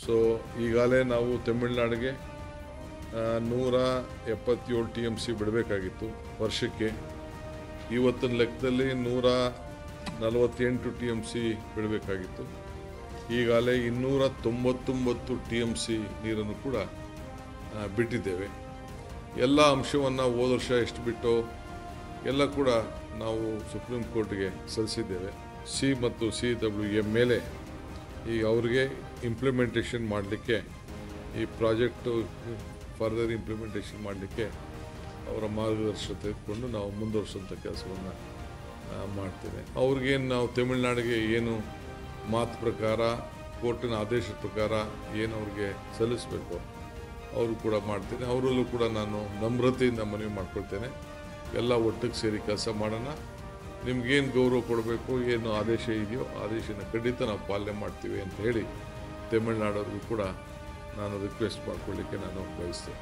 So ಈಗಾಗಲೇ ನಾವು ತಮಿಳುನಾಡಿಗೆ 177 TMC ಬಿಡಬೇಕಾಗಿತ್ತು ವರ್ಷಕ್ಕೆ. ಇವತ್ತಿನ ಲೆಕ್ಕದಲ್ಲಿ 148 TMC ಬಿಡಬೇಕಾಗಿತ್ತು. ಈಗಾಗಲೇ 299 TMC ನೀರನ್ನು ಕೂಡ ಬಿಟ್ಟಿದ್ದೇವೆ. ಎಲ್ಲ ಅಂಶವನ್ನು ಹೋದ ವರ್ಷ ಎಷ್ಟು ಬಿಟ್ಟೋ ಎಲ್ಲ ಕೂಡ ನಾವು ಸುಪ್ರೀಂ ಕೋರ್ಟ್ಗೆ ಸಲ್ಲಿಸಿದ್ದೇವೆ. ಸಿ ಮತ್ತು CWA ಮೇಲೆ ಈಗ ಅವ್ರಿಗೆ ಇಂಪ್ಲಿಮೆಂಟೇಷನ್ ಮಾಡಲಿಕ್ಕೆ, ಈ ಪ್ರಾಜೆಕ್ಟು ಫರ್ದರ್ ಇಂಪ್ಲಿಮೆಂಟೇಷನ್ ಮಾಡಲಿಕ್ಕೆ ಅವರ ಮಾರ್ಗದರ್ಶನ ತೆಗೆದುಕೊಂಡು ನಾವು ಮುಂದುವರಿಸುವಂಥ ಕೆಲಸವನ್ನು ಮಾಡ್ತೇವೆ. ಅವ್ರಿಗೇನು ನಾವು ತಮಿಳುನಾಡಿಗೆ ಏನು ಮಾತು ಪ್ರಕಾರ, ಕೋರ್ಟಿನ ಆದೇಶದ ಪ್ರಕಾರ ಏನು ಅವ್ರಿಗೆ ಸಲ್ಲಿಸಬೇಕು ಅವರು ಕೂಡ ಮಾಡ್ತೇನೆ. ಅವರಲ್ಲೂ ಕೂಡ ನಾನು ನಮ್ರತೆಯಿಂದ ಮನವಿ ಮಾಡ್ಕೊಳ್ತೇನೆ, ಎಲ್ಲ ಒಟ್ಟಿಗೆ ಸೇರಿ ಕೆಲಸ ಮಾಡೋಣ. ನಿಮ್ಗೇನು ಗೌರವ ಕೊಡಬೇಕು, ಏನು ಆದೇಶ ಇದೆಯೋ ಆದೇಶನ ಖಂಡಿತ ನಾವು ಪಾಲನೆ ಮಾಡ್ತೀವಿ ಅಂತ ಹೇಳಿ ತಮಿಳುನಾಡವ್ರಿಗೂ ಕೂಡ ನಾನು ರಿಕ್ವೆಸ್ಟ್ ಮಾಡ್ಕೊಳ್ಳಿಕ್ಕೆ ನಾನು ಬಯಸ್ತೇನೆ.